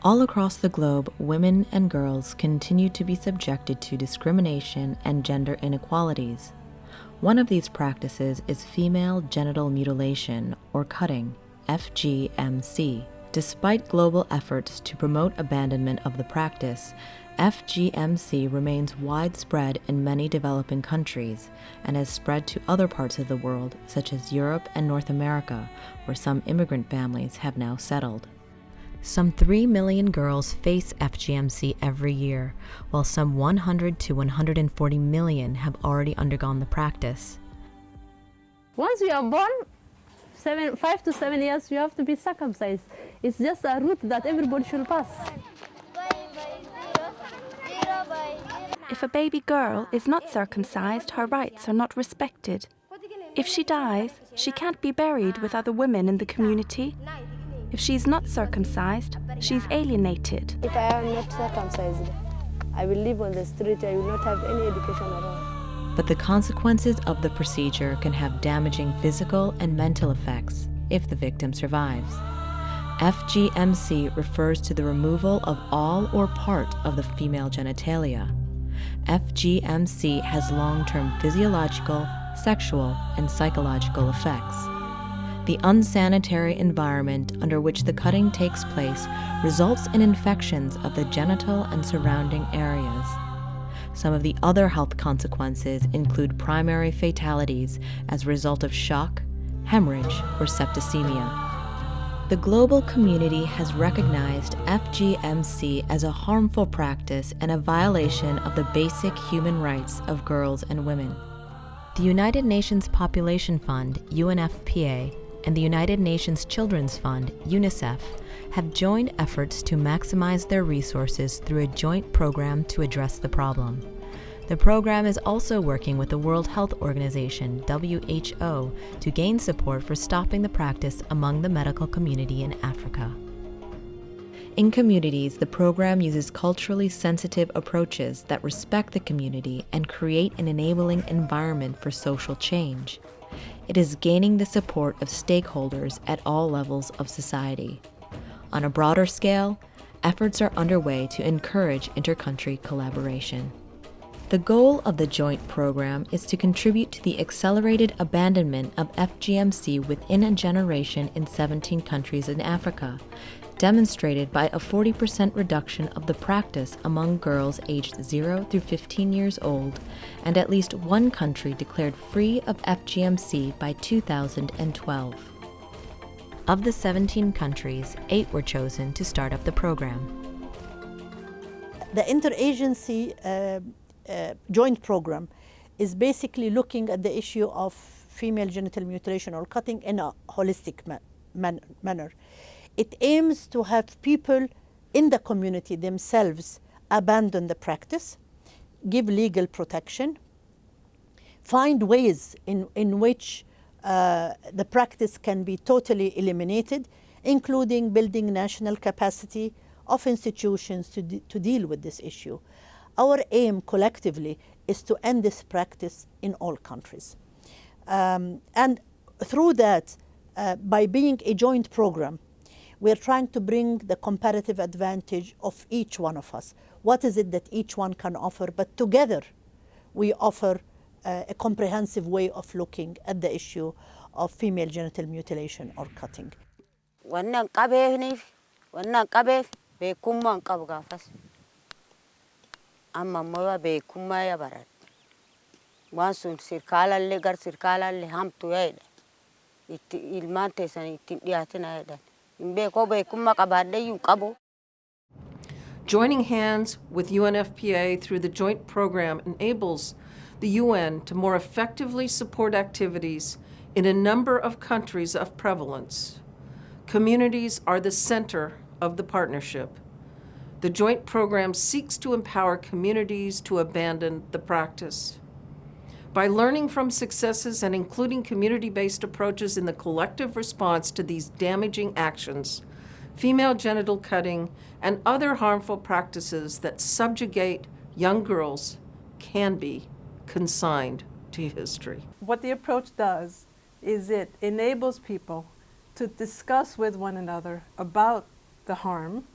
All across the globe, women and girls continue to be subjected to discrimination and gender inequalities. One of these practices is female genital mutilation, or cutting, FGMC. Despite global efforts to promote abandonment of the practice, FGMC remains widespread in many developing countries and has spread to other parts of the world, such as Europe and North America, where some immigrant families have now settled. Some 3 million girls face FGMC every year, while some 100 to 140 million have already undergone the practice. Once you are born, 5 to 7 years, you have to be circumcised. It's just a route that everybody should pass. If a baby girl is not circumcised, her rights are not respected. If she dies, she can't be buried with other women in the community. If she's not circumcised, she's alienated. If I am not circumcised, I will live on the street. I will not have any education at all. But the consequences of the procedure can have damaging physical and mental effects if the victim survives. FGMC refers to the removal of all or part of the female genitalia. FGMC has long-term physiological, sexual, and psychological effects. The unsanitary environment under which the cutting takes place results in infections of the genital and surrounding areas. Some of the other health consequences include primary fatalities as a result of shock, hemorrhage, or septicemia. The global community has recognized FGMC as a harmful practice and a violation of the basic human rights of girls and women. The United Nations Population Fund, UNFPA, and the United Nations Children's Fund, UNICEF, have joined efforts to maximize their resources through a joint program to address the problem. The program is also working with the World Health Organization, WHO, to gain support for stopping the practice among the medical community in Africa. In communities, the program uses culturally sensitive approaches that respect the community and create an enabling environment for social change. It is gaining the support of stakeholders at all levels of society. On a broader scale, efforts are underway to encourage intercountry collaboration. The goal of the joint program is to contribute to the accelerated abandonment of FGMC within a generation in 17 countries in Africa, demonstrated by a 40% reduction of the practice among girls aged 0 through 15 years old, and at least one country declared free of FGMC by 2012. Of the 17 countries, 8 were chosen to start up the program. The interagency joint program is basically looking at the issue of female genital mutilation or cutting in a holistic manner. It aims to have people in the community themselves abandon the practice, give legal protection, find ways in which the practice can be totally eliminated, including building national capacity of institutions to deal with this issue. Our aim collectively is to end this practice in all countries. And through that, by being a joint program, we're trying to bring the comparative advantage of each one of us. What is it that each one can offer? But together, we offer a comprehensive way of looking at the issue of female genital mutilation or cutting. Joining hands with UNFPA through the joint program enables the UN to more effectively support activities in a number of countries of prevalence. Communities are the center of the partnership. The joint program seeks to empower communities to abandon the practice. By learning from successes and including community-based approaches in the collective response to these damaging actions, female genital cutting, and other harmful practices that subjugate young girls can be consigned to history. What the approach does is it enables people to discuss with one another about the harm,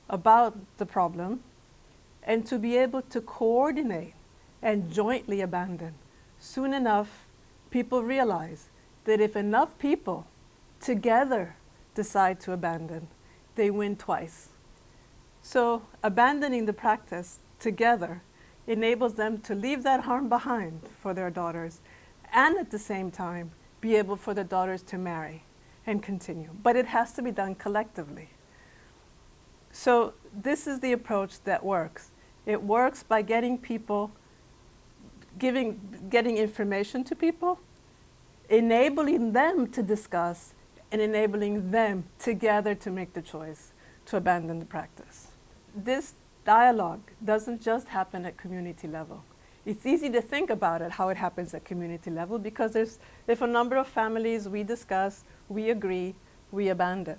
about the problem and to be able to coordinate and jointly abandon. Soon enough, people realize that if enough people together decide to abandon, they win twice. So abandoning the practice together enables them to leave that harm behind for their daughters and at the same time be able for the daughters to marry and continue. But it has to be done collectively. So this is the approach that works. It works by getting people, getting information to people, enabling them to discuss, and enabling them together to make the choice to abandon the practice. This dialogue doesn't just happen at community level. It's easy to think about it, how it happens at community level, because if a number of families we discuss, we agree, we abandon.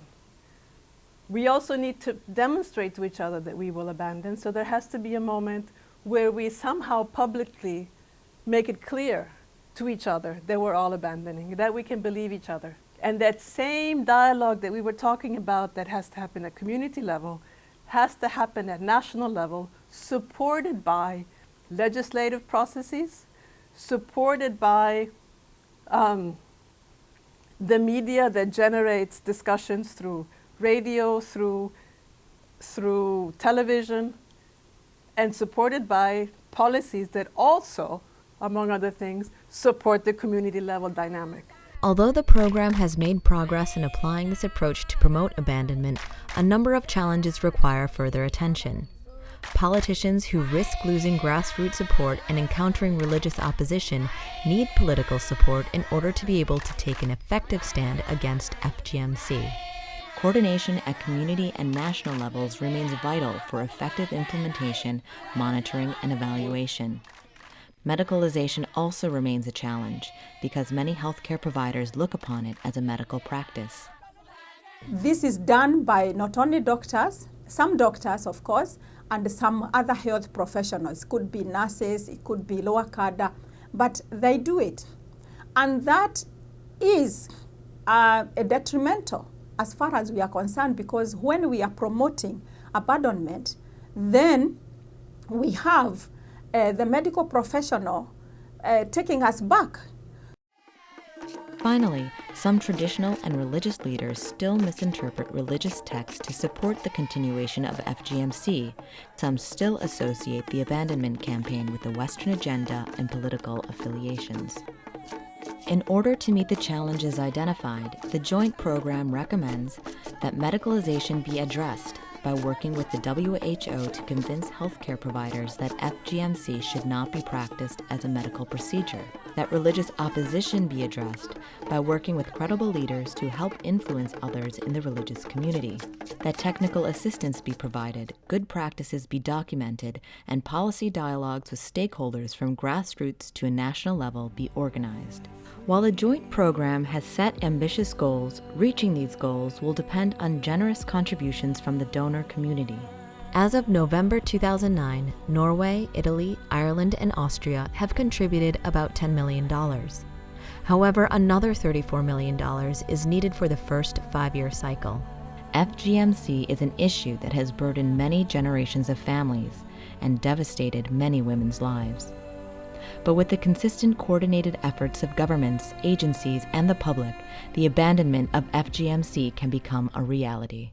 We also need to demonstrate to each other that we will abandon, so there has to be a moment where we somehow publicly make it clear to each other that we're all abandoning, that we can believe each other. And that same dialogue that we were talking about that has to happen at community level has to happen at national level, supported by legislative processes, supported by the media that generates discussions through radio, through television, and supported by policies that also, among other things, support the community level dynamic. Although the program has made progress in applying this approach to promote abandonment, a number of challenges require further attention. Politicians who risk losing grassroots support and encountering religious opposition need political support in order to be able to take an effective stand against FGMC. Coordination at community and national levels remains vital for effective implementation, monitoring, and evaluation. Medicalization also remains a challenge because many healthcare providers look upon it as a medical practice. This is done by not only doctors, some doctors of course, and some other health professionals. It could be nurses, it could be lower cadre, but they do it. And that is a detrimental as far as we are concerned, because when we are promoting abandonment, then we have the medical professional taking us back. Finally, some traditional and religious leaders still misinterpret religious texts to support the continuation of FGMC. Some still associate the abandonment campaign with the Western agenda and political affiliations. In order to meet the challenges identified, the joint program recommends that medicalization be addressed by working with the WHO to convince healthcare providers that FGMC should not be practiced as a medical procedure, that religious opposition be addressed by working with credible leaders to help influence others in the religious community, that technical assistance be provided, good practices be documented, and policy dialogues with stakeholders from grassroots to a national level be organized. While the joint program has set ambitious goals, reaching these goals will depend on generous contributions from the donor community. As of November 2009, Norway, Italy, Ireland, and Austria have contributed about $10 million. However, another $34 million is needed for the first 5-year cycle. FGMC is an issue that has burdened many generations of families and devastated many women's lives. But with the consistent coordinated efforts of governments, agencies, and the public, the abandonment of FGMC can become a reality.